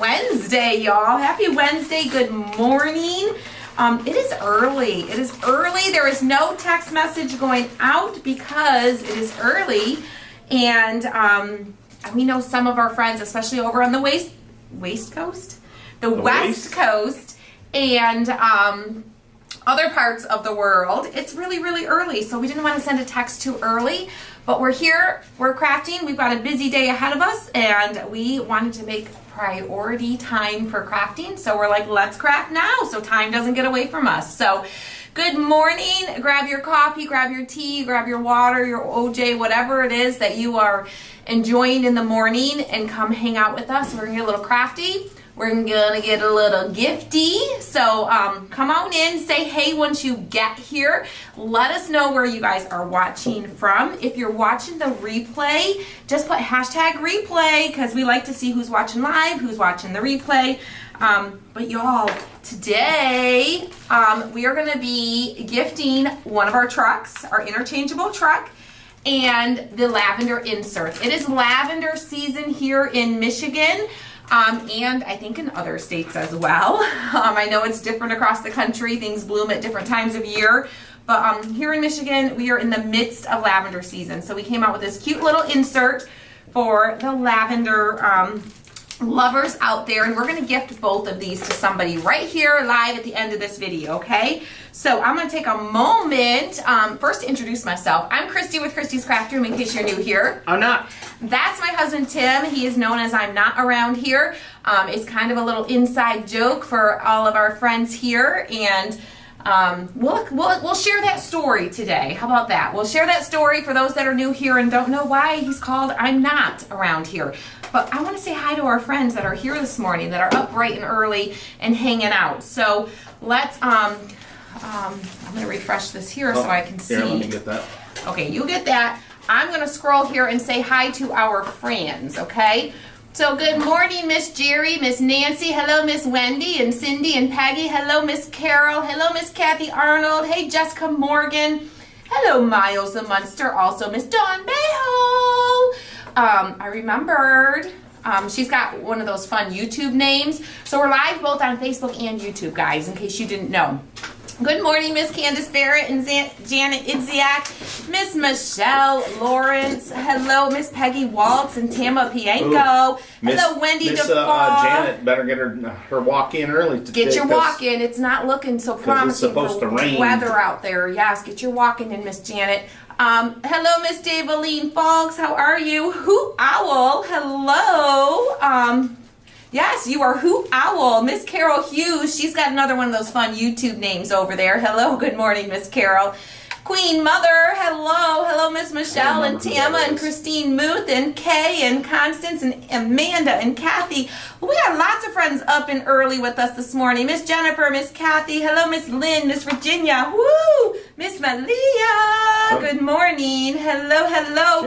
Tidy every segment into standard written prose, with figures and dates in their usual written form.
Wednesday, y'all. Happy Wednesday. Good morning. It is early. It is early. There is no text message going out because it is early. And we know some of our friends, especially over on the West Coast, and other parts of the world, it's really, really early. So we didn't want to send a text too early. But we're here, we're crafting, we've got a busy day ahead of us, and we wanted to make priority time for crafting. So we're like, let's craft now so time doesn't get away from us. So good morning. Grab your coffee, grab your tea, grab your water, your OJ, whatever it is that you are enjoying in the morning, and come hang out with us. We're gonna get a little crafty. We're gonna get a little gifty. So come on in, say hey once you get here. Let us know where you guys are watching from. If you're watching the replay, just put hashtag replay, because we like to see who's watching live, who's watching the replay. But y'all, today we are gonna be gifting one of our trucks, our interchangeable truck, and the lavender insert. It is lavender season here in Michigan. And I think in other states as well. I know it's different across the country. Things bloom at different times of year. But here in Michigan, we are in the midst of lavender season. So we came out with this cute little insert for the lavender lovers out there. And we're going to gift both of these to somebody right here live at the end of this video, okay? So I'm going to take a moment first to introduce myself. I'm Christy with Christy's Craft Room, in case you're new here. I'm not. That's my husband, Tim. He is known as I'm Not Around Here. It's kind of a little inside joke for all of our friends here, and we'll share that story today. How about that? We'll share that story for those that are new here and don't know why he's called I'm Not Around Here. But I want to say hi to our friends that are here this morning, that are up bright and early and hanging out. So let's, I'm going to refresh this here so I can see. Here, let me get that. Okay, you get that. I'm going to scroll here and say hi to our friends, okay? So good morning, Miss Jerry, Miss Nancy. Hello, Miss Wendy and Cindy and Peggy. Hello, Miss Carol. Hello, Miss Kathy Arnold. Hey, Jessica Morgan. Hello, Miles the Munster. Also, Miss Dawn Bayhole. I remembered. She's got one of those fun YouTube names. So we're live both on Facebook and YouTube, guys, in case you didn't know. Good morning, Miss Candace Barrett and Janet Idziak, Miss Michelle Lawrence. Hello, Miss Peggy Waltz and Tama Pianko. Hello, Wendy DeFaw. Janet better get her walk in early today. Get your walk in. It's not looking so promising. It's supposed to rain. Weather out there. Yes, get your walk in, Miss Janet. Hello, Miss Daveline Falks. How are you? Hoot Owl. Hello. Yes, you are Hoot Owl. Miss Carol Hughes, she's got another one of those fun YouTube names over there. Hello, good morning, Miss Carol. Queen Mother, hello. Hello, Miss Michelle and Tama and Christine Muth and Kay and Constance and Amanda and Kathy. Well, we got lots of friends up and early with us this morning. Miss Jennifer, Miss Kathy, hello, Miss Lynn, Miss Virginia, woo! Miss Malia, good morning. Hello, hello.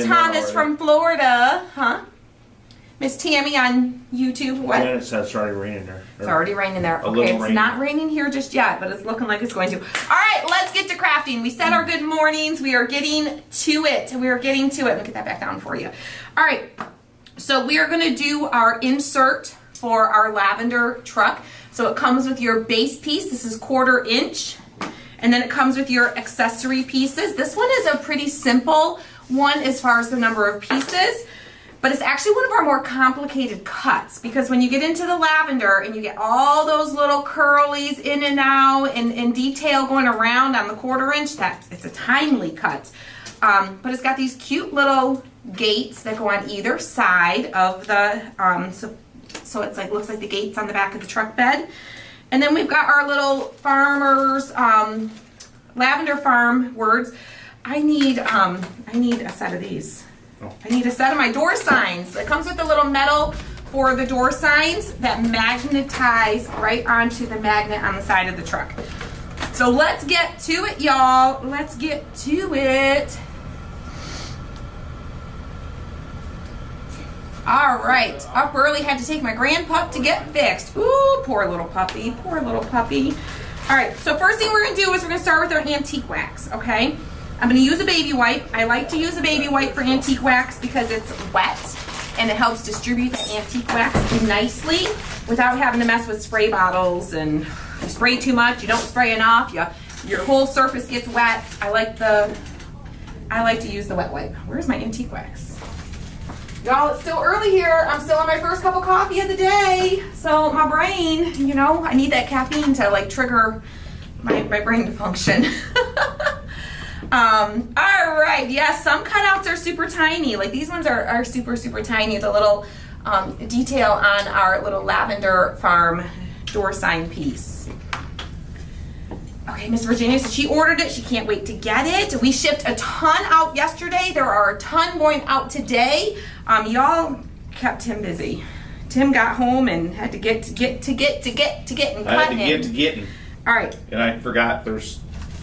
Thomas from Florida, huh? Miss Tammy on YouTube. What? Yeah, it says it's already raining there. It's already raining there. Okay, it's not raining here just yet, but it's looking like it's going to. All right, let's get to crafting. We said our good mornings. We are getting to it. We are getting to it. Let me get that back down for you. All right, so we are going to do our insert for our lavender truck. So it comes with your base piece. This is 1/4 inch. And then it comes with your accessory pieces. This one is a pretty simple one as far as the number of pieces. But it's actually one of our more complicated cuts, because when you get into the lavender and you get all those little curlies in and out and detail going around on the 1/4 inch, it's a timely cut. But it's got these cute little gates that go on either side of the, so it's like, looks like the gates on the back of the truck bed. And then we've got our little farmers, lavender farm words. I need a set of these. I need a set of my door signs. It comes with a little metal for the door signs that magnetize right onto the magnet on the side of the truck. So let's get to it, y'all. Let's get to it. All right, up early, had to take my grand pup to get fixed. Ooh, poor little puppy, poor little puppy. All right, so first thing we're gonna do is we're gonna start with our antique wax, okay? I'm going to use a baby wipe. I like to use a baby wipe for antique wax because it's wet and it helps distribute the antique wax nicely without having to mess with spray bottles, and you spray too much, you don't spray enough, your whole surface gets wet. I like to use the wet wipe. Where's my antique wax? Y'all, it's still early here. I'm still on my first cup of coffee of the day. So my brain, you know, I need that caffeine to like trigger my brain to function. All right, yes, some cutouts are super tiny. Like these ones are super, super tiny. The little detail on our little Lavender Farm door sign piece. Okay, Miss Virginia said she ordered it. She can't wait to get it. We shipped a ton out yesterday. There are a ton going out today. Y'all kept Tim busy. Tim got home and had to get and I had cut to him. get. All right. And I forgot, there's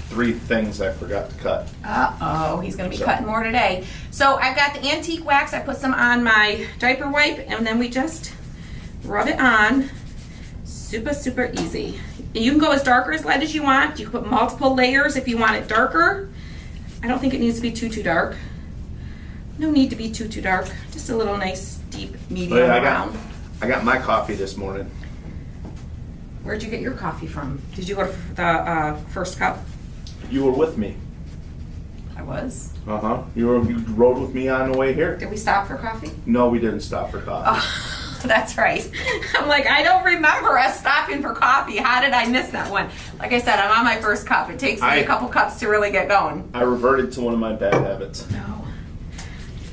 3 things I forgot to cut. Uh-oh, he's going to be cutting more today. So I've got the antique wax. I put some on my diaper wipe, and then we just rub it on. Super, super easy. You can go as dark or as light as you want. You can put multiple layers if you want it darker. I don't think it needs to be too dark. No need to be too dark. Just a little nice, deep, medium brown. I got my coffee this morning. Where'd you get your coffee from? Did you go to the First Cup? You were with me. I was. Uh-huh. You rode with me on the way here. Did we stop for coffee? No, we didn't stop for coffee. Oh, that's right. I'm like, I don't remember us stopping for coffee. How did I miss that one? Like I said, I'm on my first cup. It takes me a couple cups to really get going. I reverted to one of my bad habits. No.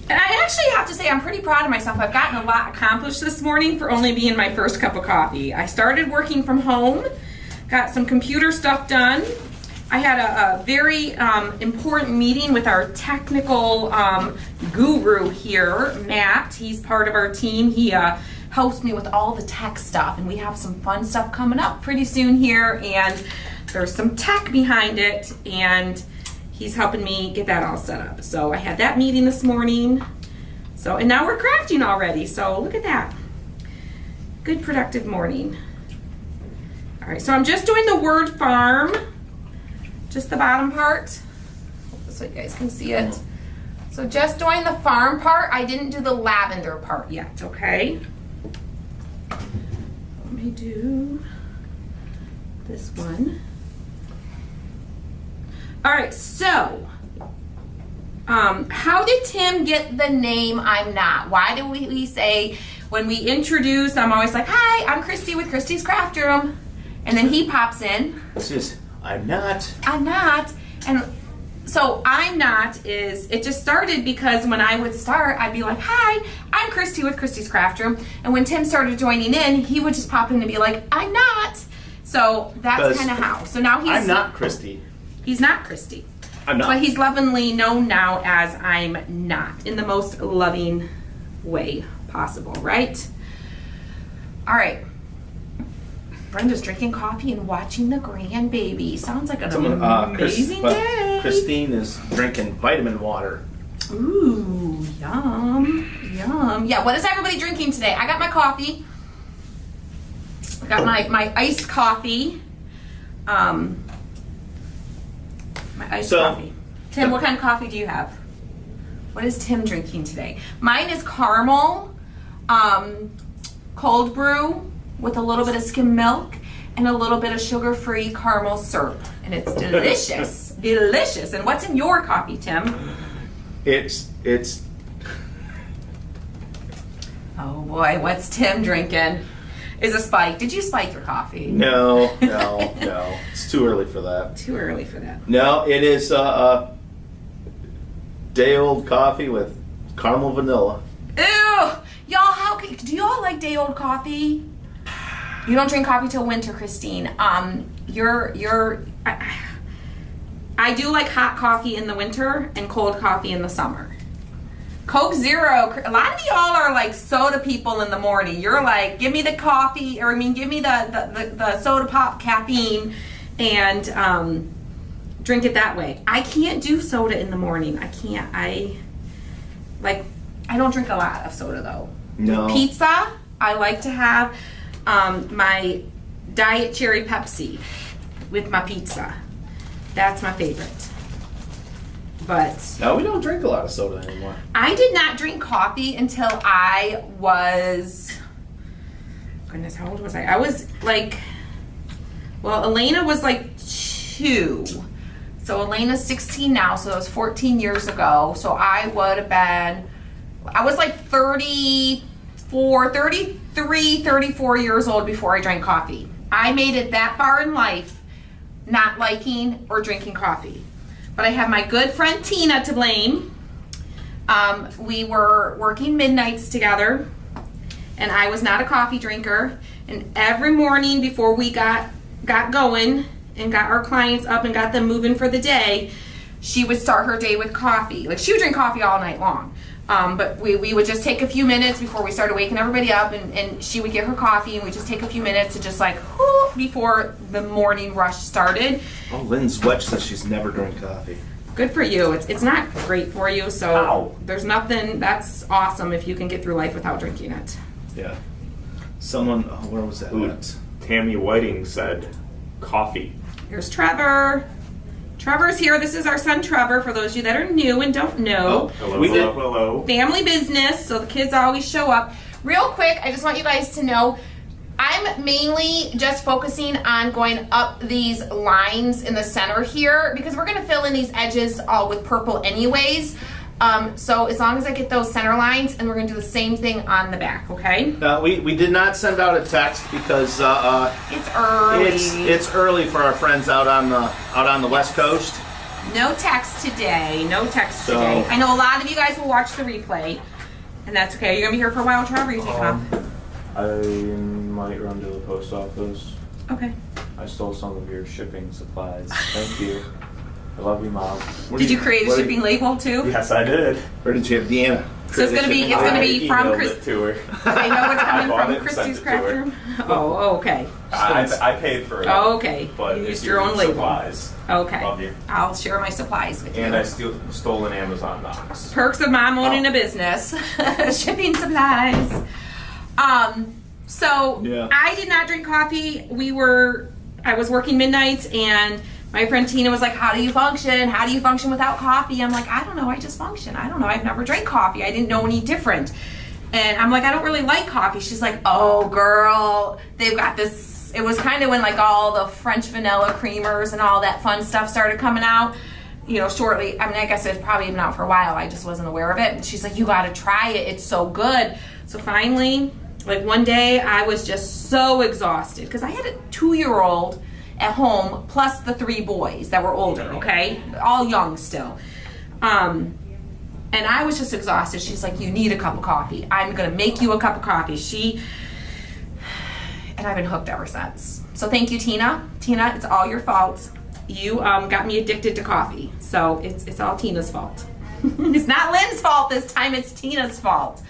And I actually have to say I'm pretty proud of myself. I've gotten a lot accomplished this morning for only being my first cup of coffee. I started working from home, got some computer stuff done. I had a very important meeting with our technical guru here, Matt. He's part of our team. He helps me with all the tech stuff, and we have some fun stuff coming up pretty soon here, and there's some tech behind it, and he's helping me get that all set up. So I had that meeting this morning. So, and now we're crafting already. So look at that. Good productive morning. All right, so I'm just doing the word farm, just the bottom part, so you guys can see it. So just doing the farm part. I didn't do the lavender part yet, okay? Let me do this one. All right, so how did Tim get the name I'm Not? Why do we say, when we introduce, I'm always like, hi, I'm Christy with Christy's Craft Room. And then he pops in. This is, I'm not. I'm Not. And so I'm Not is, it just started because when I would start, I'd be like, hi, I'm Christy with Christy's Craft Room. And when Tim started joining in, he would just pop in and be like, I'm Not. So that's kind of how. So now he's. I'm not Christy. He's not Christy. I'm not. But he's lovingly known now as I'm Not, in the most loving way possible, right? All right. Brenda's drinking coffee and watching the grandbaby. Sounds like an amazing day. Christine is drinking vitamin water. Ooh, yum, yum. Yeah, what is everybody drinking today? I got my coffee. I got my iced coffee. My iced coffee. Tim, what kind of coffee do you have? What is Tim drinking today? Mine is caramel, cold brew with a little bit of skim milk and a little bit of sugar-free caramel syrup. And it's delicious, delicious. And what's in your coffee, Tim? It's. Oh boy, what's Tim drinking? Is a spike. Did you spike your coffee? No. It's too early for that. Too early for that. No, it is day-old coffee with caramel vanilla. Ew! Y'all, do y'all like day-old coffee? You don't drink coffee till winter, Christine. I do like hot coffee in the winter and cold coffee in the summer. Coke Zero, a lot of y'all are like soda people in the morning. You're like, give me the coffee, or give me the soda pop caffeine and drink it that way. I can't do soda in the morning. I can't. I don't drink a lot of soda though. No. Pizza, I like to have my Diet Cherry Pepsi with my pizza. That's my favorite. But No, we don't drink a lot of soda anymore. I did not drink coffee until I was, goodness, how old was I? I was like, well, Elena was like 2. So Elena's 16 now, so that was 14 years ago. So I would have been, I was like 34, 33, 34 years old before I drank coffee. I made it that far in life not liking or drinking coffee. But I have my good friend Tina to blame. We were working midnights together, and I was not a coffee drinker. And every morning before we got going and got our clients up and got them moving for the day, she would start her day with coffee. Like, she would drink coffee all night long. But we would just take a few minutes before we started waking everybody up, and she would get her coffee, and we'd just take a few minutes to just like, whoo, before the morning rush started. Oh, Lynn's Wedge says she's never drank coffee. Good for you. It's not great for you, so Ow. There's nothing, that's awesome if you can get through life without drinking it. Yeah. Someone, where was that Ooh, at? Tammy Whiting said coffee. Here's Trevor. Trevor's here. This is our son Trevor, for those of you that are new and don't know. Hello, We hello, did- hello. Family business, so the kids always show up. Real quick, I just want you guys to know, I'm mainly just focusing on going up these lines in the center here, because we're going to fill in these edges all with purple anyways. So as long as I get those center lines, and we're going to do the same thing on the back, okay? We did not send out a text because It's early. it's early for our friends out on the West Coast. No text today. No text So- today. I know a lot of you guys will watch the replay, and that's okay. You're going to be here for a while, Trevor? You taking off? I might run to the post office. Okay. I stole some of your shipping supplies. Thank you. I love you, Mom. Did you create a shipping label too? Yes, I did. Or did you have Deanna? So it's gonna be from I Chris. emailed it to her. I know what's I coming bought from it and Christy's sent it craft to her. room. Oh, okay. I paid for it. Oh, okay. But You if used you your own need label. supplies. Okay. Love you. I'll share my supplies with you. And I stole an Amazon box. Perks of mom owning Oh. a business. Shipping supplies. So Yeah. I did not drink coffee. I was working midnights, and my friend Tina was like, how do you function? How do you function without coffee? I'm like, I don't know. I just function. I don't know. I've never drank coffee. I didn't know any different. And I'm like, I don't really like coffee. She's like, oh, girl, they've got this. It was kind of when like all the French vanilla creamers and all that fun stuff started coming out, you know, shortly. I mean, I guess it's probably been out for a while. I just wasn't aware of it. And she's like, you got to try it. It's so good. So finally, like one day I was just so exhausted because I had a 2-year-old at home plus the 3 boys that were older, okay? All young still. And I was just exhausted. She's like, you need a cup of coffee. I'm going to make you a cup of coffee. And I've been hooked ever since. So thank you, Tina. Tina, it's all your fault. You got me addicted to coffee. So it's all Tina's fault. It's not Lynn's fault this time. It's Tina's fault.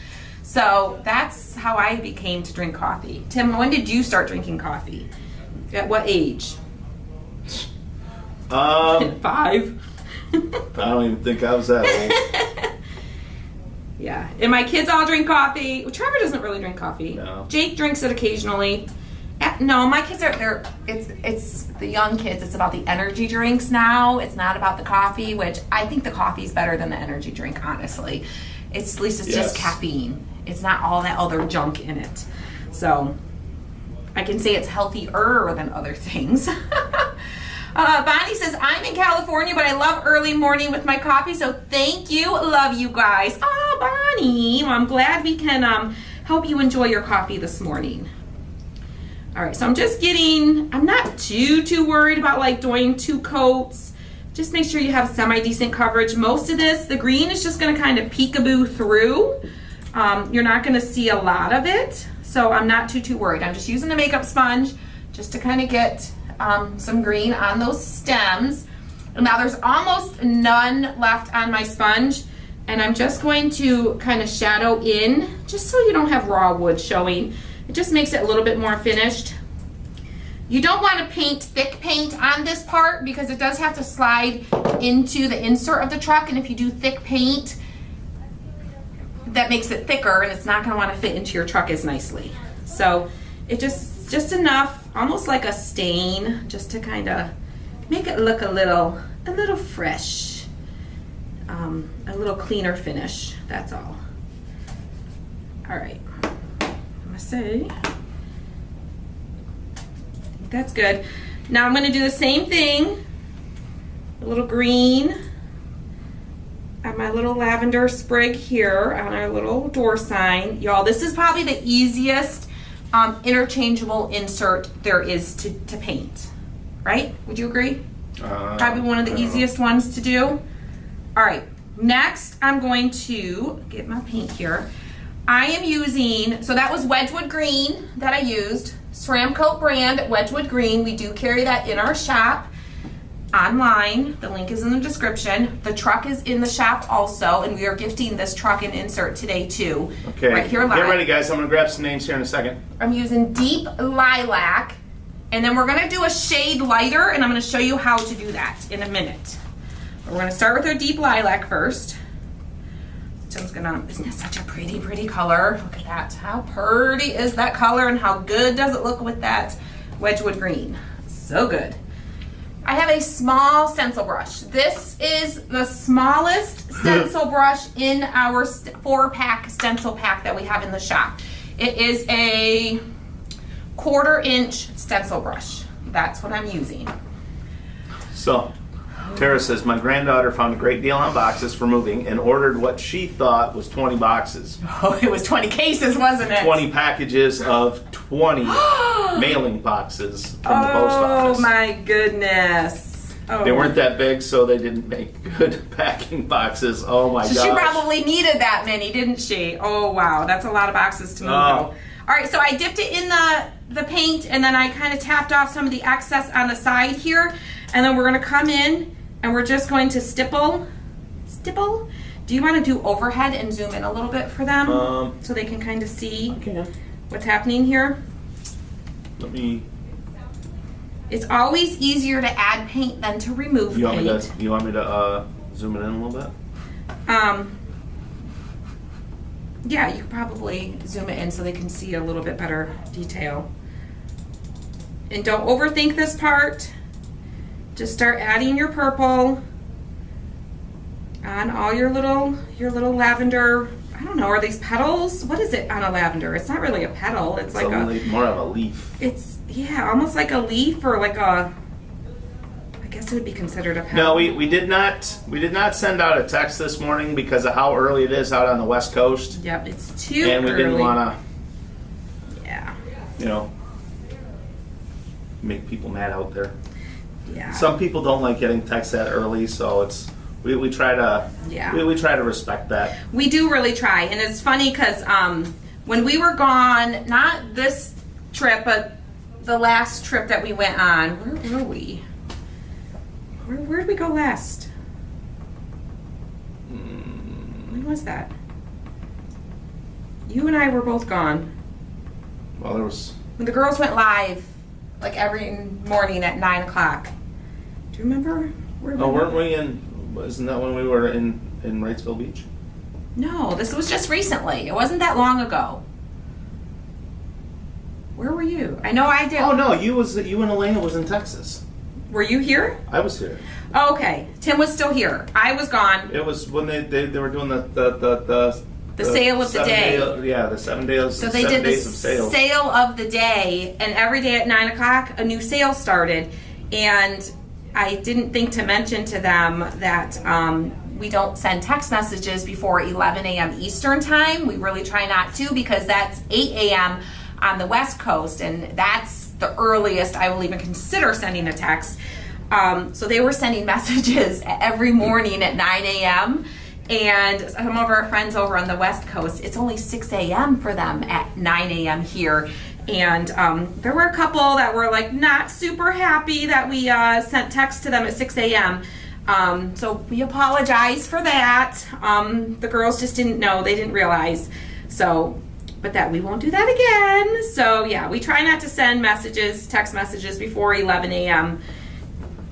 So that's how I became to drink coffee. Tim, when did you start drinking coffee? At what age? 5? I don't even think I was that old. Yeah. And my kids all drink coffee. Well, Trevor doesn't really drink coffee. No. Jake drinks it occasionally. No, my kids it's the young kids. It's about the energy drinks now. It's not about the coffee, which I think the coffee is better than the energy drink, honestly. At least it's just Yes. caffeine. It's not all that other junk in it. So I can say it's healthier than other things. Bonnie says, I'm in California, but I love early morning with my coffee, so thank you. Love you guys. Oh, Bonnie. Well, I'm glad we can help you enjoy your coffee this morning. All right, so I'm not too worried about like doing 2 coats. Just make sure you have semi-decent coverage. Most of this, the green is just gonna kind of peekaboo through. You're not gonna see a lot of it, so I'm not too worried. I'm just using the makeup sponge just to kind of get some green on those stems. Now there's almost none left on my sponge, and I'm just going to kind of shadow in, just so you don't have raw wood showing. It just makes it a little bit more finished. You don't want to paint thick paint on this part because it does have to slide into the insert of the truck, and if you do thick paint, that makes it thicker and it's not going to want to fit into your truck as nicely. So it just enough, almost like a stain, just to kind of make it look a little fresh. a little cleaner finish, that's all. All right, I'm gonna say, I think that's good. Now I'm gonna do the same thing, a little green on my little lavender sprig here on our little door sign. Y'all, this is probably the easiest interchangeable insert there is to paint, right? Would you agree? Probably one of the easiest ones to do. All right, next I'm going to get my paint here. I am using, so that was Wedgwood Green that I used, Ceramcoat brand Wedgwood Green. We do carry that in our shop online. The link is in the description. The truck is in the shop also, and we are gifting this truck and insert today too. Okay, right here live. Get ready guys, I'm gonna grab some names here in a second. I'm using Deep Lilac, and then we're gonna do a shade lighter, and I'm gonna show you how to do that in a minute. But we're gonna start with our Deep Lilac first. Isn't that such a pretty, pretty color? Look at that. How pretty is that color, and how good does it look with that Wedgwood Green? So good. I have a small stencil brush. This is the smallest stencil brush in our 4-pack stencil pack that we have in the shop. It is a 1/4 inch stencil brush. That's what I'm using. So, Tara says, my granddaughter found a great deal on boxes for moving and ordered what she thought was 20 boxes. Oh, it was 20 cases, wasn't it? 20 packages of 20 mailing boxes from the post office. Oh my goodness. Oh. They weren't that big, so they didn't make good packing boxes. Oh my gosh. She probably needed that many, didn't she? Oh wow, that's a lot of boxes to move. All right, so I dipped it in the paint, and then I kind of tapped off some of the excess on the side here, and then we're gonna come in and we're just going to stipple. Do you want to do overhead and zoom in a little bit for them so they can kind of see what's happening here? Let me. It's always easier to add paint than to remove paint. You want me to zoom it in a little bit? Yeah, you could probably zoom it in so they can see a little bit better detail. And don't overthink this part. Just start adding your purple on all your little lavender. I don't know, are these petals? What is it on a lavender? It's not really a petal. It's like more of a leaf. It's, yeah, almost like a leaf, or like a, I guess it would be considered a petal. No, we did not send out a text this morning because of how early it is out on the West Coast. Yep, it's too early. And we didn't want to, make people mad out there. Yeah. Some people don't like getting texts that early, so it's we try to we try to respect that. We do really try, and it's funny because when we were gone, not this trip, but the last trip that we went on, where were we? Where did we go last? When was that? You and I were both gone. Well, there was when the girls went live, like every morning at 9 o'clock. Do you remember? Weren't we in? Isn't that when we were in Wrightsville Beach? No, this was just recently. It wasn't that long ago. Where were you? I know I did. Oh no, you and Elena was in Texas. Were you here? I was here. Oh, okay, Tim was still here. I was gone. It was when they were doing the sale of the day. The 7 days. So they did the sale of the day, and every day at 9 o'clock, a new sale started. And I didn't think to mention to them that we don't send text messages before 11 a.m. Eastern time. We really try not to, because that's 8 a.m. on the West Coast, and that's the earliest I will even consider sending a text. So they were sending messages every morning at 9 a.m. And some of our friends over on the West Coast, it's only 6 a.m. for them at 9 a.m. here. And there were a couple that were like not super happy that we sent text to them at 6 a.m. So we apologize for that. The girls just didn't know, they didn't realize. So, but that we won't do that again. So yeah, we try not to send messages, text messages before 11 a.m.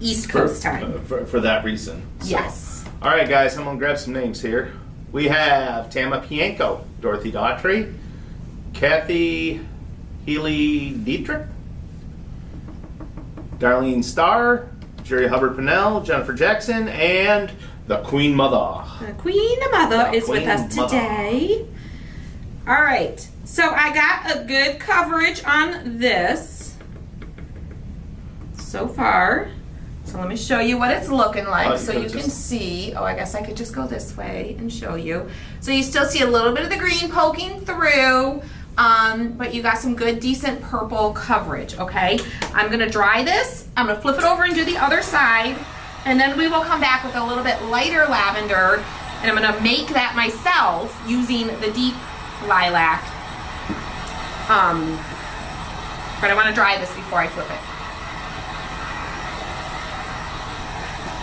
East Coast time. For that reason. So. Yes. All right, guys, I'm going to grab some names here. We have Tama Pienko, Dorothy Daughtry, Kathy Healy Dietrich, Darlene Starr, Jerry Hubbard Pinnell, Jennifer Jackson, and The Queen Mother. The Queen Mother The is with Queen us Mother. today. All right. So I got a good coverage on this so far. So let me show you what it's looking like Oh, so you can see. Oh, I guess I could just go this way and show you. So you still see a little bit of the green poking through, but you got some good, decent purple coverage, okay? I'm gonna dry this. I'm gonna flip it over and do the other side, and then we will come back with a little bit lighter lavender, and I'm gonna make that myself using the deep lilac. But I wanna dry this before I flip it.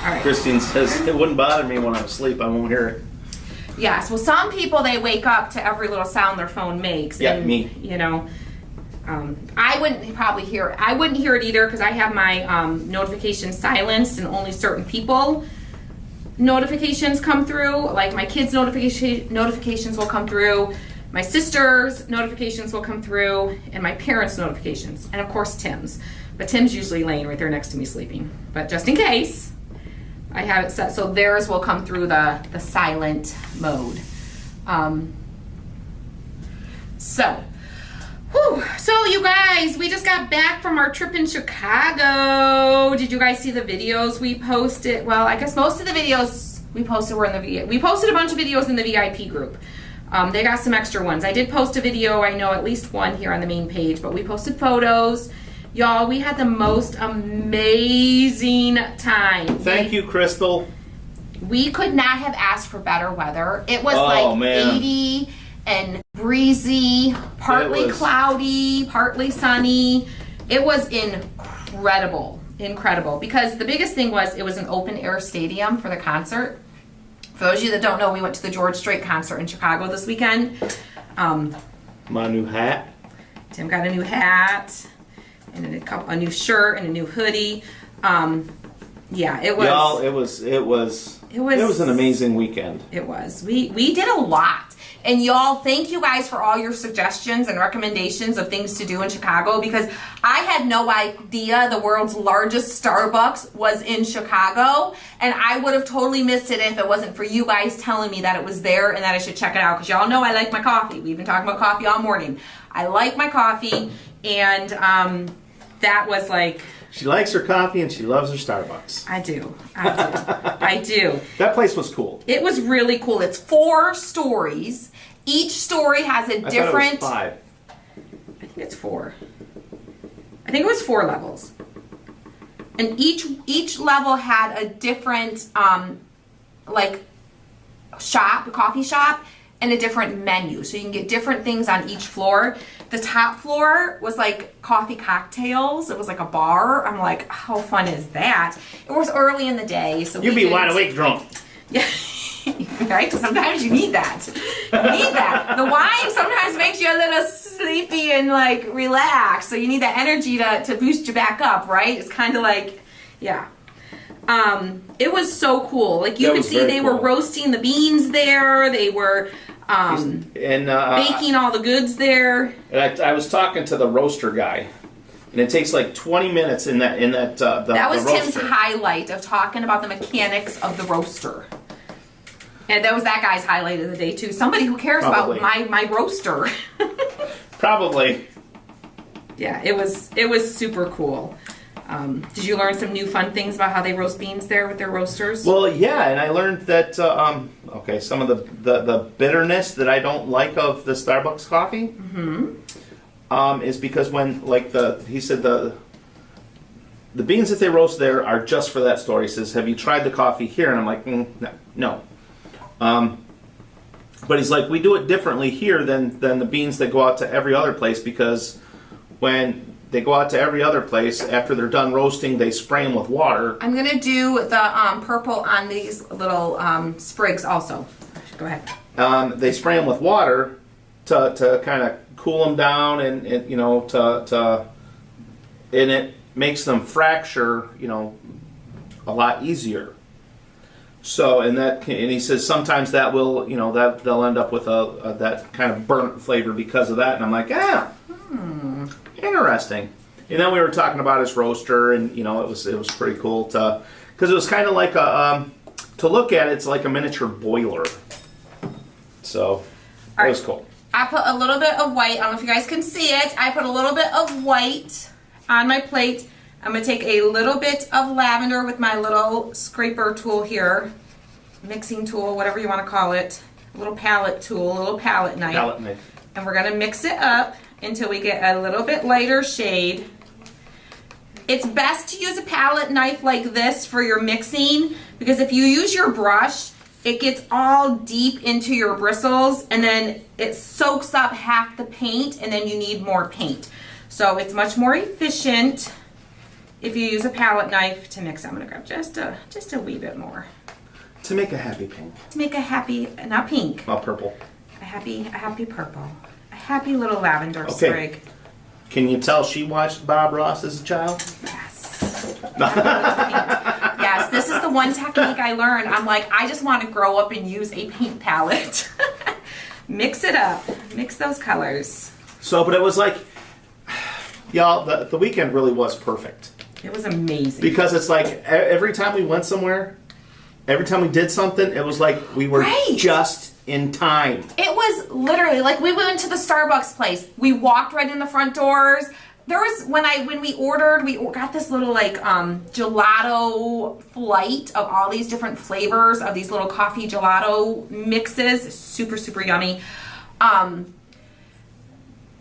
All right. Christine says it wouldn't bother me when I'm asleep. I won't hear it. Yes. Well, some people, they wake up to every little sound their phone makes. Yeah, and, me. You know, I wouldn't probably hear it. I wouldn't hear it either because I have my notifications silenced and only certain people notifications come through. Like my kids' notifications will come through. My sister's notifications will come through, and my parents' notifications, and of course Tim's. But Tim's usually laying right there next to me sleeping. But just in case, I have it set so theirs will come through the silent mode. So you guys, we just got back from our trip in Chicago. Did you guys see the videos we posted? Well, I guess most of the videos we posted were in the VIP. We posted a bunch of videos in the VIP group. They got some extra ones. I did post a video, I know at least one here on the main page, but we posted photos. Y'all, we had the most amazing time. Thank you, Crystal. We could not have asked for better weather. It was man. 80 and breezy, partly cloudy, partly sunny. It was incredible, because the biggest thing was it was an open air stadium for the concert. For those of you that don't know, we went to the George Strait concert in Chicago this weekend. My new hat. Tim got a new hat and a new shirt and a new hoodie. Yeah, it was. Y'all, it was an amazing weekend. It was. We did a lot. And y'all, thank you guys for all your suggestions and recommendations of things to do in Chicago, because I had no idea the world's largest Starbucks was in Chicago, and I would have totally missed it if it wasn't for you guys telling me that it was there and that I should check it out, because y'all know I like my coffee. We've been talking about coffee all morning. I like my coffee, and that was like... She likes her coffee and she loves her Starbucks. I do. I do. That place was cool. It was really cool. It's 4 stories. Each story has a different... I thought it was 5. I think it's 4. I think it was 4 levels. And each level had a different, like, coffee shop, and a different menu. So you can get different things on each floor. The top floor was like coffee cocktails. It was like a bar. I'm like, how fun is that? It was early in the day, so You'd be wide awake drunk. Yeah, right? Sometimes you need that. You need that. The wine sometimes makes you a little sleepy and like relaxed. So you need that energy to boost you back up, right? It's kind of like, yeah. It was so cool. Like you could see they were roasting the beans there. They were baking all the goods there. And I was talking to the roaster guy, and it takes like 20 minutes in that that was the Tim's roaster. highlight of talking about the mechanics of the roaster. And that was that guy's highlight of the day too. Somebody who cares Probably. about my roaster. Probably. Yeah, it was super cool. Did you learn some new fun things about how they roast beans there with their roasters? Well, yeah, and I learned that some of the bitterness that I don't like of the Starbucks coffee is because when he said the beans that they roast there are just for that store. He says, "Have you tried the coffee here?" And I'm like, no. But he's like, we do it differently here than the beans that go out to every other place, because when they go out to every other place, after they're done roasting, they spray them with water. I'm going to do the purple on these little sprigs also. Go ahead. They spray them with water to kind of cool them down, and it makes them fracture, a lot easier. So, and he says sometimes that will, that they'll end up with that kind of burnt flavor because of that. And I'm like, interesting. And then we were talking about his roaster, and it was pretty cool because it was kind of like a to look at, it's like a miniature boiler. So that was cool. I put a little bit of white. I don't know if you guys can see it. I put a little bit of white on my plate. I'm going to take a little bit of lavender with my little scraper tool here. Mixing tool, whatever you want to call it. A little palette tool, a little palette knife. Palette knife. And we're going to mix it up until we get a little bit lighter shade. It's best to use a palette knife like this for your mixing, because if you use your brush, it gets all deep into your bristles and then it soaks up half the paint and then you need more paint. So it's much more efficient if you use a palette knife to mix. I'm gonna grab just a wee bit more. To make a happy pink. To make a happy, not pink. Oh, purple. A happy purple. A happy little lavender Okay. sprig. Can you tell she watched Bob Ross as a child? Yes. Yes, this is the one technique I learned. I'm like, I just want to grow up and use a paint palette. Mix it up. Mix those colors. So, but it was like, y'all, the weekend really was perfect. It was amazing. Because it's like every time we went somewhere, every time we did something, it was like we were just in time. It was literally like we went to the Starbucks place. We walked right in the front doors. There was when we ordered, we got this little like gelato flight of all these different flavors of these little coffee gelato mixes. Super, super yummy. And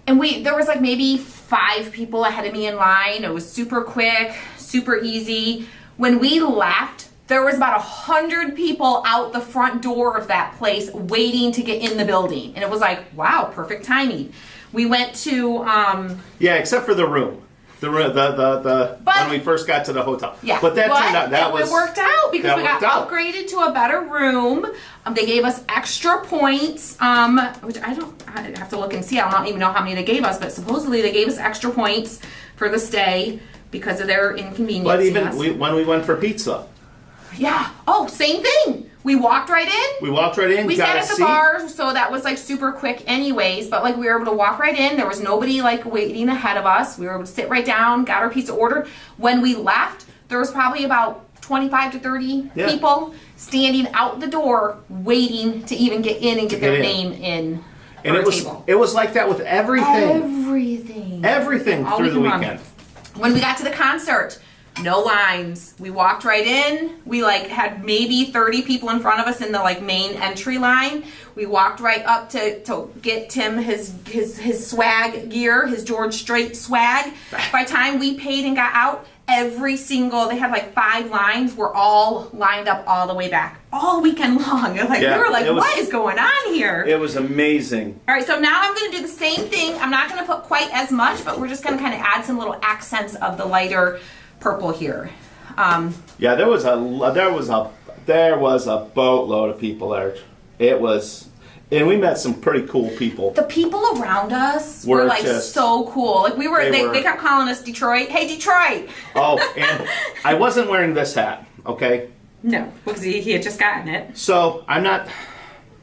there was like maybe 5 people ahead of me in line. It was super quick, super easy. When we left, there was about 100 people out the front door of that place waiting to get in the building. And it was like, wow, perfect timing. We went to yeah, except for the room. The when we first got to the hotel. Yeah. But that turned out it worked out because we got upgraded to a better room. They gave us extra points, which I have to look and see. I don't even know how many they gave us, but supposedly they gave us extra points for the stay because of their inconvenience. But even when we went for pizza. Yeah. Oh, same thing. We walked right in. We sat at the bar, so that was like super quick anyways, but like we were able to walk right in. There was nobody like waiting ahead of us. We were able to sit right down, got our pizza ordered. When we left, there was probably about 25 to 30 people standing out the door waiting to even get in and get their name in. And it was like that with everything. Everything all through the weekend. When we got to the concert, no lines. We walked right in. We like had maybe 30 people in front of us in the like main entry line. We walked right up to get Tim his swag gear, his George Strait swag. By the time we paid and got out, they had like 5 lines, were all lined up all the way back. All weekend long. We were like, what is going on here? It was amazing. All right, so now I'm going to do the same thing. I'm not going to put quite as much, but we're just going to kind of add some little accents of the lighter purple here. Yeah, there was a boatload of people there. And we met some pretty cool people. The people around us were like so cool. Like they kept calling us Detroit. Hey, Detroit! Oh, and I wasn't wearing this hat, okay? No, because he had just gotten it. So I'm not,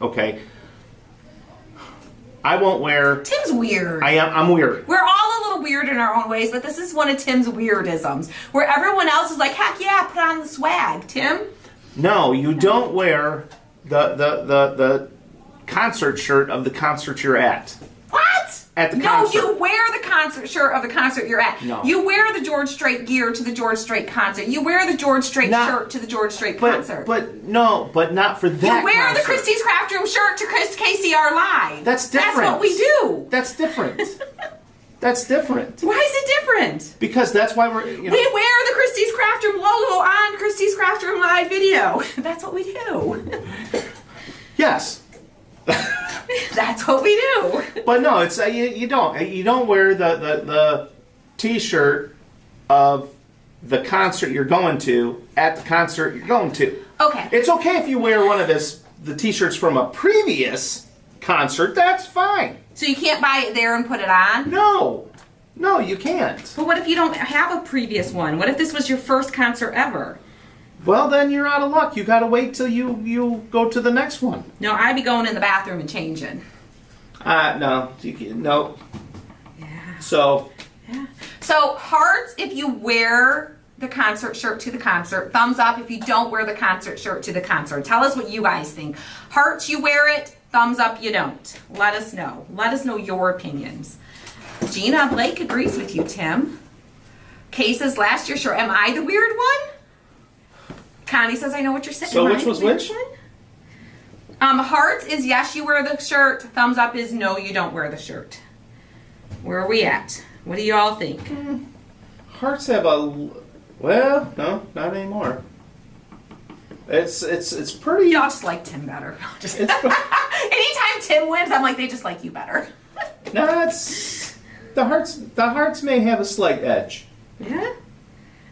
okay. I won't wear. Tim's weird. I'm weird. We're all a little weird in our own ways, but this is one of Tim's weirdisms, where everyone else is like, heck yeah, put on the swag. Tim? No, you don't wear the concert shirt of the concert you're at. What? At the concert. No, you wear the concert shirt of the concert you're at. No. You wear the George Strait gear to the George Strait concert. You wear the George Strait shirt to the George Strait concert. But not for that You wear concert. the Christie's Craft Room shirt to KCR Live. That's different. That's what we do. That's different. That's different. Why is it different? Because that's why we're, We wear the Christie's Craft Room logo on Christie's Craft Room Live video. That's what we do. Yes. That's what we do. But no, it's you don't wear the T-shirt of the concert you're going to at the concert you're going to. Okay. It's okay if you wear one of the T-shirts from a previous concert. That's fine. So you can't buy it there and put it on? No, you can't. But what if you don't have a previous one? What if this was your first concert ever? Well, then you're out of luck. You got to wait till you go to the next one. No, I'd be going in the bathroom and changing. No. No. Yeah. So. Yeah. So hearts if you wear the concert shirt to the concert. Thumbs up if you don't wear the concert shirt to the concert. Tell us what you guys think. Hearts, you wear it. Thumbs up, you don't. Let us know. Let us know your opinions. Gina Blake agrees with you, Tim. Kay says last year's shirt. Am I the weird one? Connie says I know what you're saying. So which was which? Hearts is yes, you wear the shirt. Thumbs up is no, you don't wear the shirt. Where are we at? What do you all think? Hearts have a... Well, no, not anymore. It's pretty... Y'all just like Tim better. It's, Anytime Tim wins, I'm like, they just like you better. no, it's... The Hearts may have a slight edge. Yeah?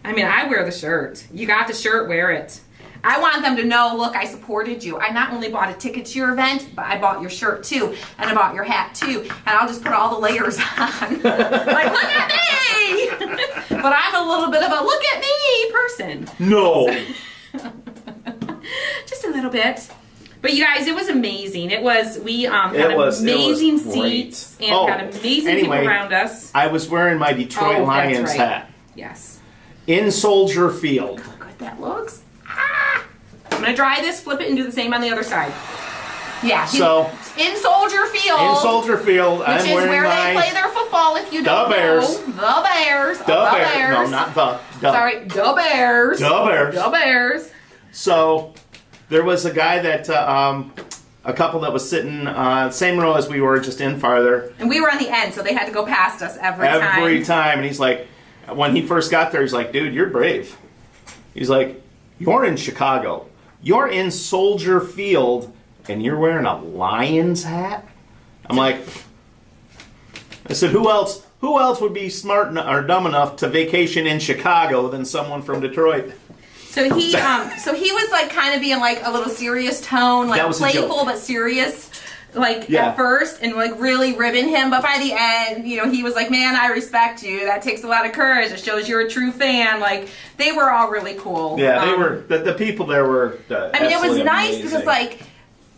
I mean, I wear the shirt. You got the shirt, wear it. I want them to know, look, I supported you. I not only bought a ticket to your event, but I bought your shirt too, and I bought your hat too, and I'll just put all the layers on. Like, look at me! But I'm a little bit of a look at me person. No! Just a little bit. But you guys, it was amazing. We had amazing seats and had amazing people around us. I was wearing my Detroit Lions hat. Yes. In Soldier Field. Look how good that looks. I'm going to dry this, flip it, and do the same on the other side. Yeah. So, in Soldier Field. In Soldier Field, I'm wearing which is where they play their football if you don't know. The Bears. The Bears. No, not the. Sorry, the Bears. The Bears. The Bears. So, there was a guy that, a couple that was sitting same row as we were, just in farther. And we were on the end, so they had to go past us every time. Every time. And he's like, when he first got there, he's like, dude, you're brave. He's like, you're in Chicago. You're in Soldier Field, and you're wearing a Lions hat? I'm like, I said, who else would be smart or dumb enough to vacation in Chicago than someone from Detroit? So he was like kind of being like a little serious tone, like playful but serious, like at first, and like really ribbing him. But by the end, he was like, "Man, I respect you. That takes a lot of courage. It shows you're a true fan." Like they were all really cool. Yeah, they were. The people there were. I mean, it was nice because like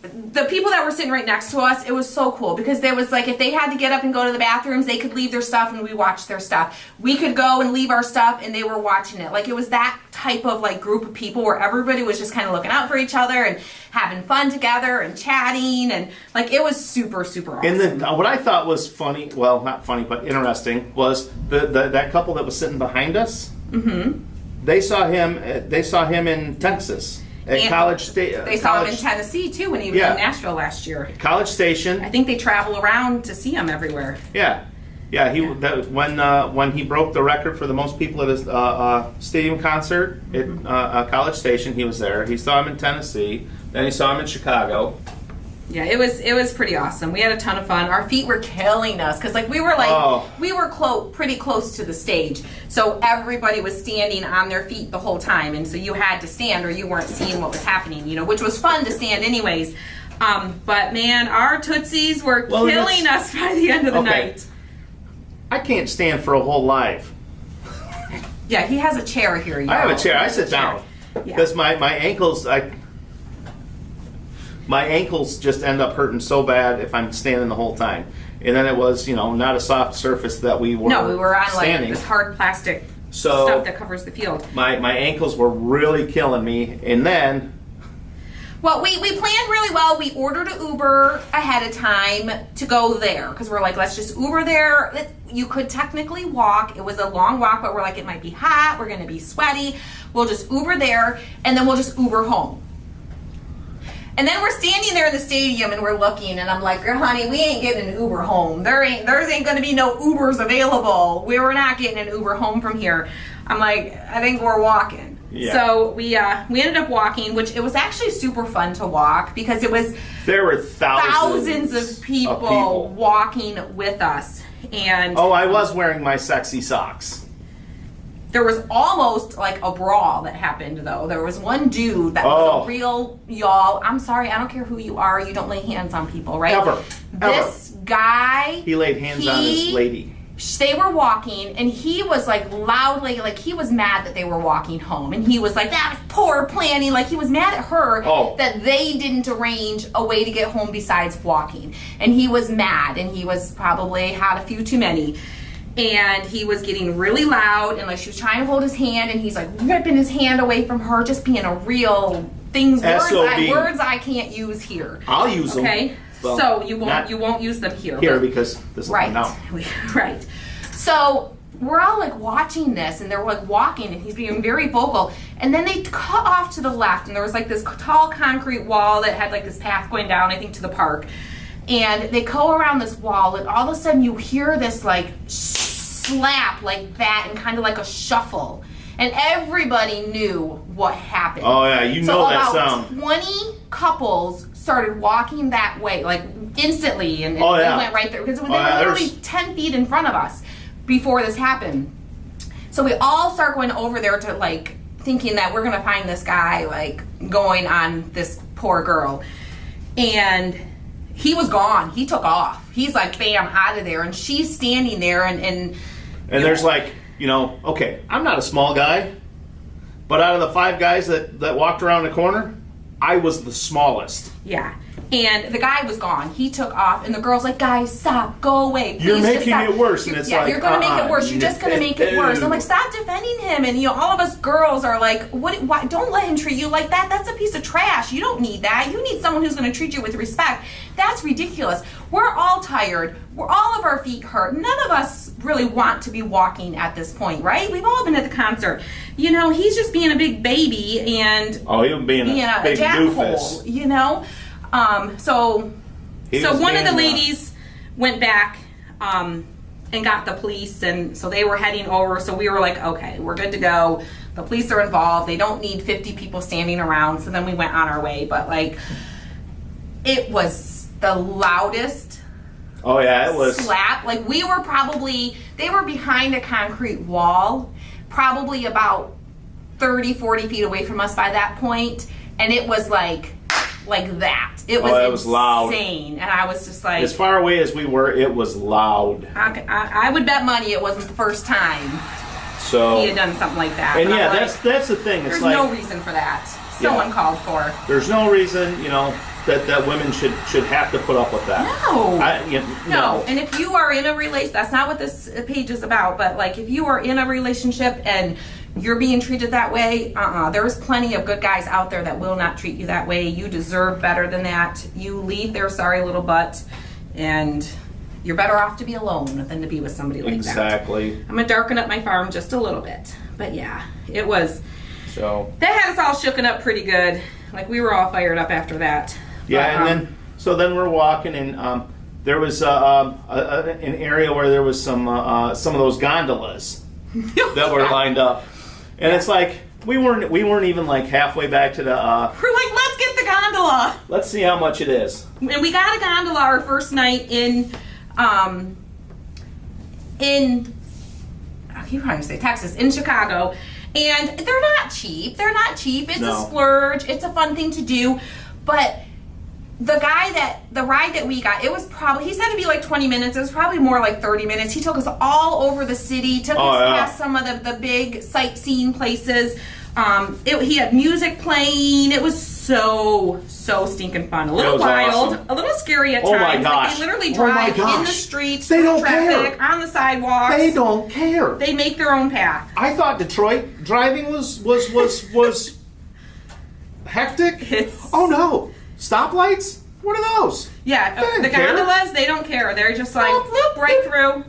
the people that were sitting right next to us, it was so cool because there was like, if they had to get up and go to the bathrooms, they could leave their stuff and we watched their stuff. We could go and leave our stuff and they were watching it. Like it was that type of like group of people where everybody was just kind of looking out for each other and having fun together and chatting, and like it was super, super awesome. And then what I thought was funny, well, not funny, but interesting, was that couple that was sitting behind us. Mm-hmm. They saw him in Texas. At College Station. They saw him in Tennessee too when he was in Nashville last year. College Station. I think they travel around to see him everywhere. Yeah. When he broke the record for the most people at his stadium concert at College Station, he was there. He saw him in Tennessee. Then he saw him in Chicago. Yeah, it was pretty awesome. We had a ton of fun. Our feet were killing us because we were pretty close to the stage, so everybody was standing on their feet the whole time, and so you had to stand or you weren't seeing what was happening. Which was fun to stand anyways. But man, our tootsies were killing us by the end of the night. I can't stand for a whole live. Yeah, he has a chair here. I have a chair. I sit down because my ankles. My ankles just end up hurting so bad if I'm standing the whole time. And then it was, not a soft surface that we were. No, we were on standing. Like this hard plastic stuff that covers the field. My ankles were really killing me, and then. Well, we planned really well. We ordered an Uber ahead of time to go there because we're like, let's just Uber there. You could technically walk. It was a long walk, but we're like, it might be hot. We're going to be sweaty. We'll just Uber there, and then we'll just Uber home. And then we're standing there in the stadium and we're looking, and I'm like, honey, we ain't getting an Uber home. There ain't going to be no Ubers available. We were not getting an Uber home from here. I'm like, I think we're walking. Yeah. So we ended up walking, which it was actually super fun to walk because there were thousands of people walking with us. And I was wearing my sexy socks. There was almost like a brawl that happened, though. There was one dude that was a real y'all. I'm sorry, I don't care who you are. You don't lay hands on people, right? Ever. This guy. He laid hands on this lady. They were walking, and he was like loudly, like he was mad that they were walking home. And he was like, that was poor planning. Like he was mad at her that they didn't arrange a way to get home besides walking. And he was mad, and he was probably had a few too many. and he was getting really loud, and like she was trying to hold his hand, and he's like ripping his hand away from her, just being a real words I can't use here. I'll use them. Okay, Well, so you won't use them here. Here but- because this is right, now. right. So we're all like watching this, and they're like walking, and he's being very vocal. And then they cut off to the left, and there was like this tall concrete wall that had like this path going down, I think, to the park. And they go around this wall, and all of a sudden you hear this like slap like that, and kind of like a shuffle. And everybody knew what happened. Oh yeah, you know that about sound. 20 couples started walking that way, like instantly, and Oh, yeah. they went right there because they were yeah, literally 10 feet in front of us before this happened. So we all start going over there to like thinking that we're gonna find this guy like going on this poor girl, and he was gone. He took off. He's like bam out of there, and she's standing there, and there's like, okay, I'm not a small guy, but out of the 5 guys that walked around the corner, I was the smallest. yeah. And the guy was gone. He took off, and the girl's like, "Guys, stop! Go away! Please, You're just making stop." it worse, and it's like, you're gonna make it worse. You're just gonna make it worse. I'm like, stop defending him, and all of us girls are like, "What? Why? Don't let him treat you like that. That's a piece of trash. You don't need that. You need someone who's gonna treat you with respect. That's ridiculous. We're all tired. We're all of our feet hurt. None of us really want to be walking at this point, right? We've all been at the concert. He's just being a big baby and he was being a big doofus. So one of the being, ladies went back and got the police, and so they were heading over. So we were like, okay, we're good to go. The police are involved. They don't need 50 people standing around. So then we went on our way. But like, it was the loudest. Oh yeah, it was slap. Like they were behind a concrete wall, probably about 30, 40 feet away from us by that point, and it was like that. It was loud. Insane, and I was just like, as far away as we were, it was loud. I would bet money it wasn't the first time So he had done something like that. And but yeah, like, that's the thing. It's there's like no reason for that. Someone called for. There's no reason, that women should have to put up with that. No. No. And if you are in a relationship, that's not what this page is about, but like if you are in a relationship and you're being treated that way, there's plenty of good guys out there that will not treat you that way. You deserve better than that. You leave their sorry little butt, and you're better off to be alone than to be with somebody like that. Exactly. I'm gonna darken up my farm just a little bit. But yeah, it was. So that had us all shooken up pretty good. Like we were all fired up after that. Yeah, but, and then we're walking, and there was an area where there was some of those gondolas that were lined up, and it's like we weren't even like halfway back to the. We're like, let's get the gondola. Let's see how much it is. And we got a gondola our first night in you probably say Texas, in Chicago, and they're not cheap. It's a splurge. It's a fun thing to do, but. The ride that we got, it was probably, he said it'd be like 20 minutes. It was probably more like 30 minutes. He took us all over the city, took us past some of the big sightseeing places. He had music playing. It was so stinking fun. A little wild, awesome. A little scary at times. Oh my gosh. Like they literally drive in the streets, they don't traffic, care. on the sidewalks. They don't care. They make their own path. I thought Detroit driving was hectic. Oh no. Stoplights? What are those? Yeah, the gondolas, they don't care. They're just like, whoop, right through.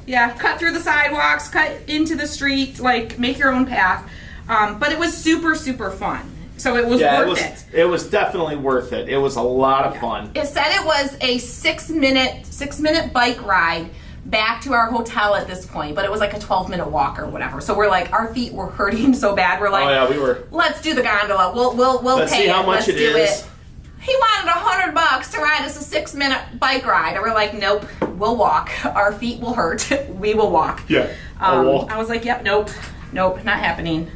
Yeah, cut through the sidewalks, cut into the street, like, make your own path. But it was super, super fun. So it was worth it. It was definitely worth it. It was a lot of fun. It said it was a 6-minute bike ride back to our hotel at this point, but it was like a 12-minute walk or whatever. So we're like, our feet were hurting so bad. We're like, oh yeah, we were. Let's do the gondola. We'll Let's pay see how it. much Let's it do is. It. He wanted $100 to ride us a 6-minute bike ride, and we're like, nope, we'll walk. Our feet will hurt. We will walk. Yeah, I'll walk. I was like, yep, nope, not happening.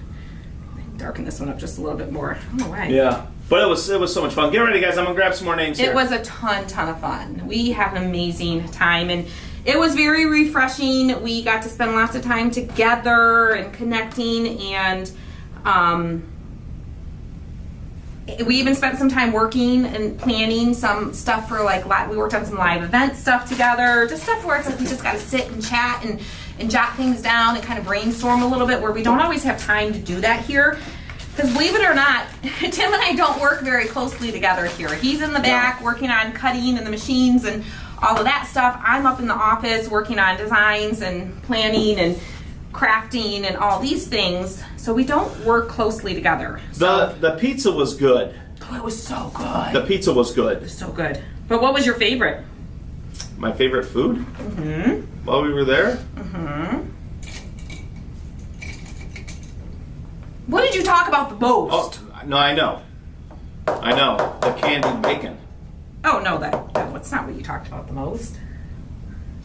Darken this one up just a little bit more. I don't know why. Yeah, but it was so much fun. Get ready, guys. I'm gonna grab some more names here. It was a ton of fun. We had an amazing time, and it was very refreshing. We got to spend lots of time together and connecting, and we even spent some time working and planning some stuff for like we worked on some live event stuff together, just stuff where it's like we just got to sit and chat and and jot things down and kind of brainstorm a little bit, where we don't always have time to do that here. Because believe it or not, Tim and I don't work very closely together here. He's in the back working on cutting and the machines and all of that stuff. I'm up in the office working on designs and planning and crafting and all these things. So we don't work closely together. So, The pizza was good. oh, it was so good. The pizza was good. So good. But what was your favorite? My favorite food while we were there? What did you talk about the most? Oh, no, I know. The candied bacon. Oh, no, that's not what you talked about the most.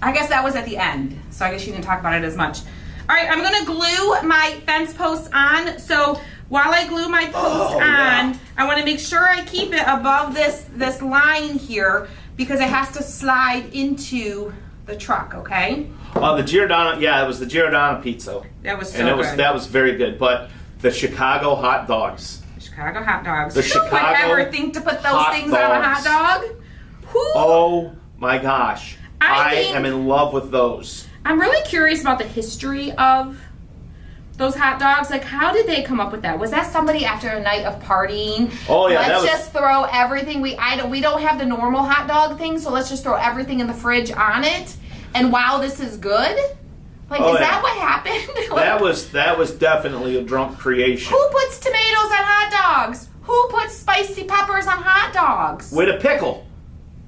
I guess that was at the end, so I guess you didn't talk about it as much. All right, I'm gonna glue my fence posts on. So while I glue my post on, I wanna make sure I keep it above this line here, because it has to slide into the truck, okay? The Giordano, it was the Giordano pizza. That was so and good. that was very good. But the Chicago hot dogs. Chicago hot dogs. The Who would Chicago ever think to put those hot things on a hot dogs. dog? Who? Oh my gosh. I I think- am in love with those. I'm really curious about the history of those hot dogs. Like, how did they come up with that? Was that somebody after a night of partying? Oh, yeah, that Let's was- just throw everything. We don't have the normal hot dog thing, so let's just throw everything in the fridge on it. And wow, this is good. Like, Oh, is yeah. that what happened? Like, That was definitely a drunk creation. who puts tomatoes on hot dogs? Who puts spicy peppers on hot dogs? With a pickle.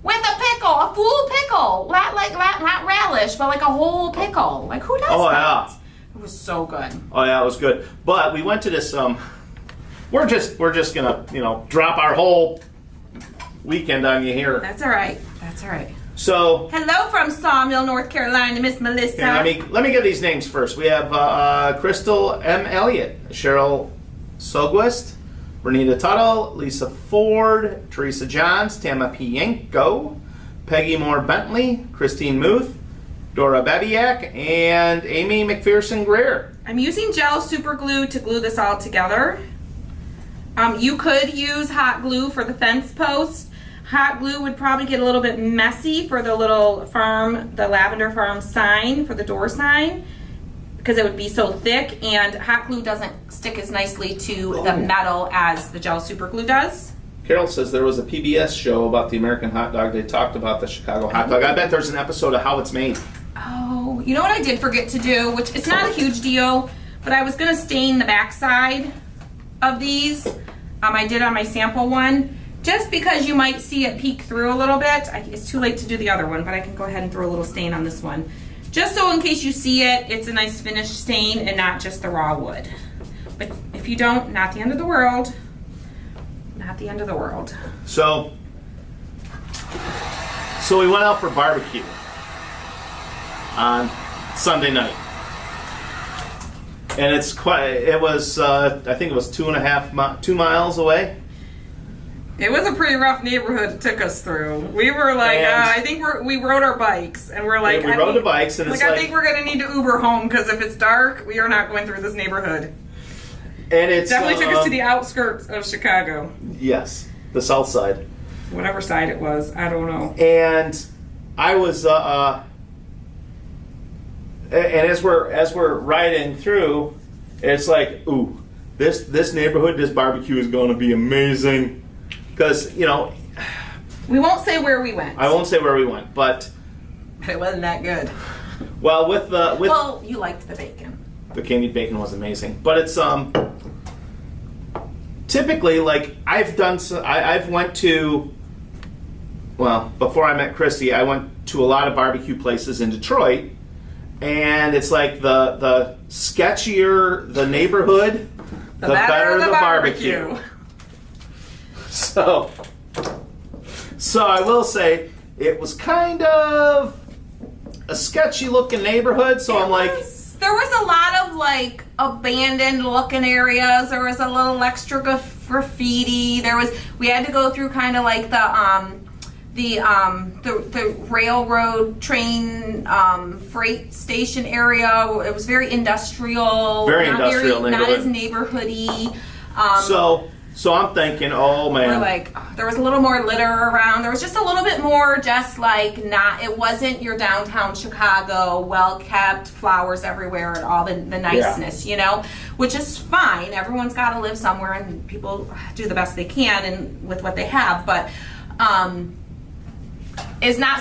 With a pickle, a full pickle, not relish, but like a whole pickle. Like, who does Oh, that? yeah. It was so good. Oh yeah, it was good. But we went to this. We're just gonna drop our whole weekend on you here. That's all right. That's all right. So Hello from Sawmill, North Carolina, Miss Melissa. here, let me get these names first. We have Crystal M. Elliott, Cheryl Sogwist, Renita Tuttle, Lisa Ford, Teresa Johns, Tama Pienko, Peggy Moore Bentley, Christine Muth, Dora Babiak, and Amy McPherson Greer. I'm using gel super glue to glue this all together. You could use hot glue for the fence post. Hot glue would probably get a little bit messy for the little farm, the Lavender Farm sign, for the door sign, because it would be so thick, and hot glue doesn't stick as nicely to the metal as the gel super glue does. Carol says there was a PBS show about the American hot dog. They talked about the Chicago hot dog. I bet there's an episode of how it's made. Oh, you know what I did forget to do, which it's not a huge deal, but I was gonna stain the backside of these. I did on my sample one, just because you might see it peek through a little bit. It's too late to do the other one, but I can go ahead and throw a little stain on this one. Just so in case you see it, it's a nice finished stain and not just the raw wood. But if you don't, not the end of the world. Not the end of the world. So we went out for barbecue on Sunday night. And I think it was 2 miles away. It was a pretty rough neighborhood it took us through. We were like, And- I think we rode our bikes, and we're like, we rode the bikes, and it's I like- think we're gonna need to Uber home, because if it's dark, we are not going through this neighborhood. And it's Definitely took us to the outskirts of Chicago, yes, the south side. whatever side it was. I don't know. And I was and as we're riding through, it's like, ooh, this neighborhood, this barbecue is going to be amazing. Because, We won't say where we went. I won't say where we went, but It wasn't that good. well, with Well, you liked the bacon. the candied bacon was amazing. But it's typically, like, I've went to, well, before I met Christy, I went to a lot of barbecue places in Detroit, and it's like the sketchier the neighborhood, the better the barbecue. So I will say it was kind of a sketchy looking neighborhood. So I'm like, There was a lot of like abandoned looking areas. There was a little extra graffiti. We had to go through kind of like the railroad train freight station area. It was very industrial. Very industrial not neighborhood. as neighborhoody. So I'm thinking, oh man. We're like, oh, there was a little more litter around. There was just a little bit more, just like it wasn't your downtown Chicago, well kept, flowers everywhere, and all the niceness, you know, which is fine. Everyone's got to live somewhere, and people do the best they can and with what they have. But it's not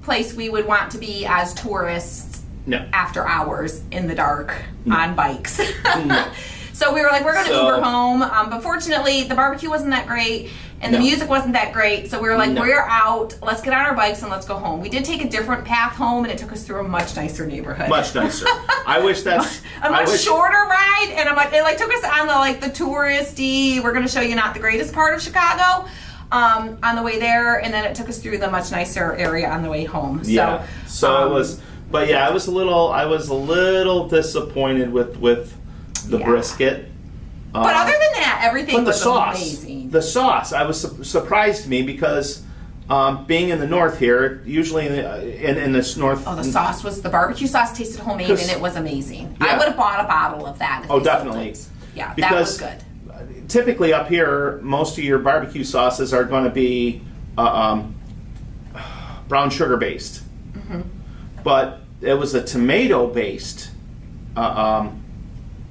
place we would want to be as tourists after hours in the dark on bikes. No. So we were like, we're going to Uber home. But fortunately, the barbecue wasn't that great, and the music wasn't that great. So we were like, we're out. Let's get on our bikes and let's go home. We did take a different path home, and it took us through a much nicer neighborhood. Much nicer. I wish that's a much shorter ride, and it took us on the touristy. We're going to show you not the greatest part of Chicago on the way there, and then it took us through the much nicer area on the way home. Yeah. So it was, but yeah, I was a little disappointed with the brisket. But other than that, everything was amazing. The sauce, I was surprised me because being in the north here, usually in this north. Oh, the barbecue sauce tasted homemade and it was amazing. Yeah. I would have bought a bottle of that. Oh, definitely. Yeah, because that was good. Typically up here, most of your barbecue sauces are going to be brown sugar based, but it was a tomato based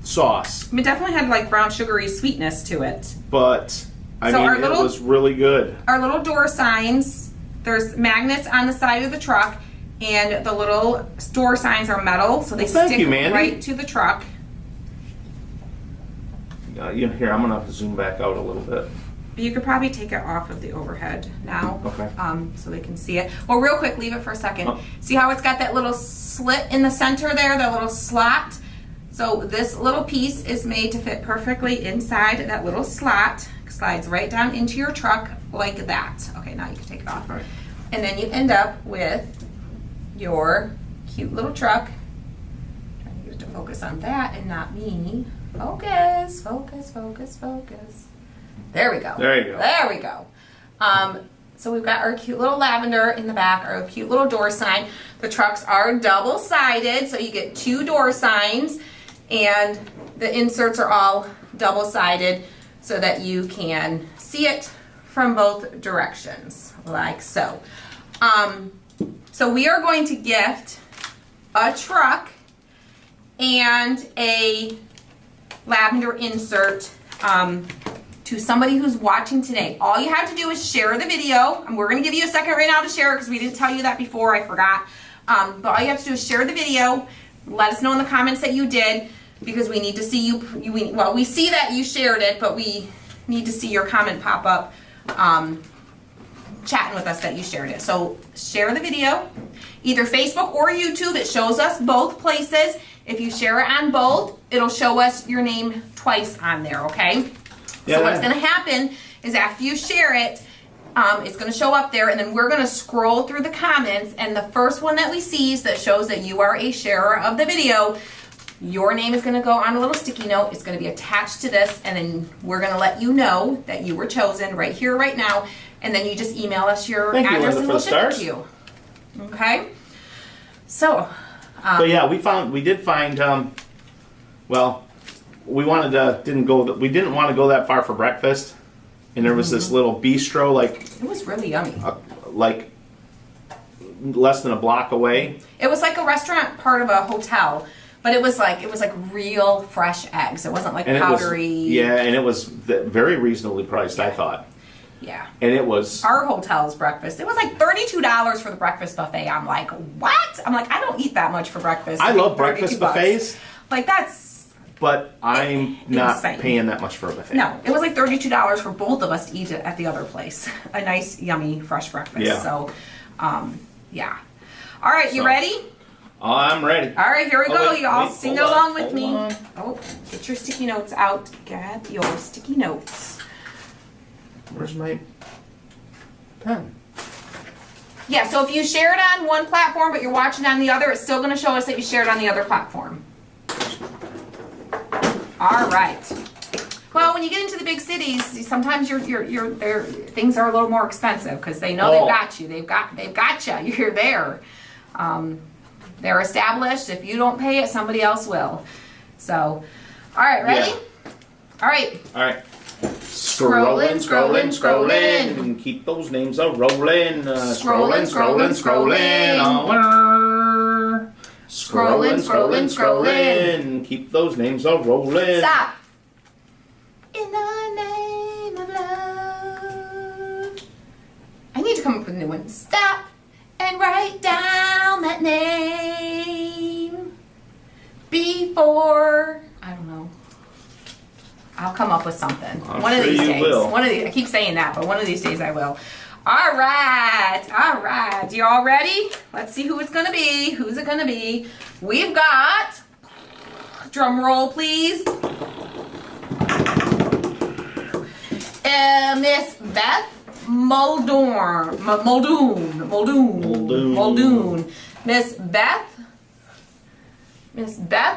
sauce. It definitely had brown sugary sweetness to it. But it was really good. Our little door signs, there's magnets on the side of the truck, and the little door signs are metal, so they stick right to the truck. Here, I'm gonna have to zoom back out a little bit. You could probably take it off of the overhead now, so they can see it. Well, real quick, leave it for a second. Oh. See how it's got that little slit in the center there, that little slot? So this little piece is made to fit perfectly inside that little slot. Slides right down into your truck like that. Okay, now you can take it off. Right. And then you end up with your cute little truck. Trying to get it to focus on that and not me. Focus, focus, focus, focus. There we go. There you go. There we go. So we've got our cute little lavender in the back, our cute little door sign. The trucks are double-sided, so you get 2 door signs. And the inserts are all double-sided so that you can see it from both directions, like so. So we are going to gift a truck and a lavender insert to somebody who's watching today. All you have to do is share the video, and we're going to give you a second right now to share it because we didn't tell you that before, I forgot. But all you have to do is share the video. Let us know in the comments that you did, because we need to see you. We see that you shared it, but we need to see your comment pop up chatting with us that you shared it. So share the video, either Facebook or YouTube. It shows us both places. If you share it on both, it'll show us your name twice on there, okay? Yeah, so what's going to happen is after you share it, it's going to show up there, and then we're going to scroll through the comments, and the first one that we see that shows that you are a sharer of the video, your name is going to go on a little sticky note. It's going to be attached to this, and then we're going to let you know that you were chosen right here, right now, and then you just email us your address and we'll ship it to you. Okay? So, but yeah, we did find, we didn't want to go that far for breakfast, and there was this little bistro, it was really yummy. Less than a block away. It was like a restaurant part of a hotel. But it was like real fresh eggs. It wasn't like powdery. And it was very reasonably priced, I thought. Yeah. And it was our hotel's breakfast. It was like $32 for the breakfast buffet. I'm like, what? I'm like, I don't eat that much for breakfast. I love breakfast buffets. That's. But I'm not paying that much for a buffet. No, it was like $32 for both of us to eat it at the other place. A nice, yummy, fresh breakfast. Yeah. So, yeah. All right, you ready? I'm ready. All right, here we go. You all sing along with me. Oh, get your sticky notes out. Get your sticky notes. Where's my pen? Yeah, so if you share it on one platform but you're watching on the other, it's still going to show us that you shared on the other platform. All right. Well, when you get into the big cities, sometimes things are a little more expensive because they know they've got you. They've got you. You're there. They're established. If you don't pay it, somebody else will. So, all right, ready? Yeah. All right. All right. Scrolling, scrolling, scrolling. Keep those names a rolling. Scrolling, scrolling, scrolling. Scrolling, scrolling, scrolling. Keep those names a rolling. Stop. In the name of love. I need to come up with a new one. Stop and write down that name before. I don't know. I'll come up with something. One of these days. Will. One of these. I keep saying that, but one of these days I will. All right. All right. You all ready? Let's see who it's gonna be. Who's it gonna be? We've got. Drum roll, please. Miss Beth Muldoon. Miss Beth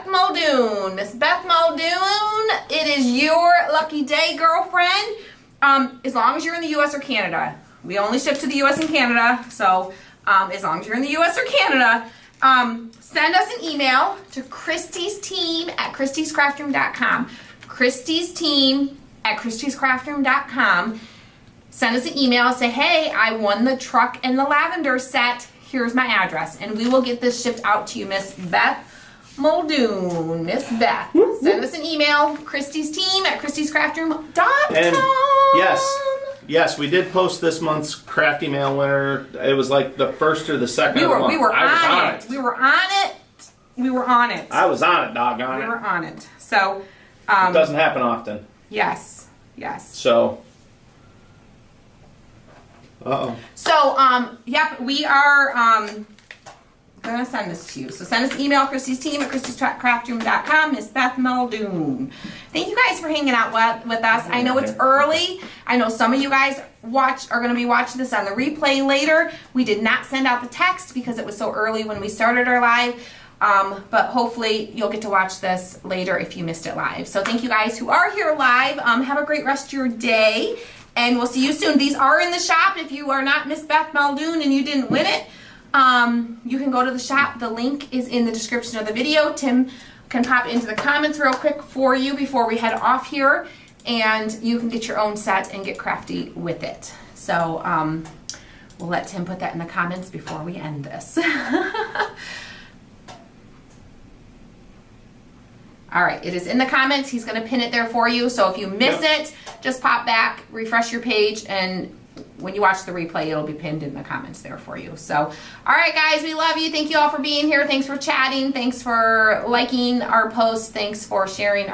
Muldoon. Miss Beth Muldoon, it is your lucky day, girlfriend. As long as you're in the U.S. or Canada. We only ship to the U.S. and Canada, so as long as you're in the U.S. or Canada, send us an email to Christy's team at christyscraftroom.com. Christy's team at christyscraftroom.com. Send us an email, say, hey, I won the truck and the lavender set. Here's my address. And we will get this shipped out to you, Miss Beth Muldoon. Miss Beth. Send us an email, Christy's team at christyscraftroom.com. And yes, we did post this month's craft email winner. It was like the first or the second of the month. We were on it. We were on it. I was on it, doggone it. We were on it. So, it doesn't happen often. Yes. So, So, yep, we are going to send this to you. So send us email, Christy's team at christyscraftroom.com. Miss Beth Muldoon. Thank you guys for hanging out with us. I know it's early. I know some of you guys are going to be watching this on the replay later. We did not send out the text because it was so early when we started our live. But hopefully you'll get to watch this later if you missed it live. So thank you guys who are here live. Have a great rest of your day. And we'll see you soon. These are in the shop. If you are not Miss Beth Muldoon and you didn't win it, you can go to the shop. The link is in the description of the video. Tim can pop into the comments real quick for you before we head off here. And you can get your own set and get crafty with it. So we'll let Tim put that in the comments before we end this. All right, it is in the comments. He's going to pin it there for you. So if you miss it, just pop back, refresh your page, and when you watch the replay, it'll be pinned in the comments there for you. So, all right, guys, we love you. Thank you all for being here. Thanks for chatting. Thanks for liking our posts. Thanks for sharing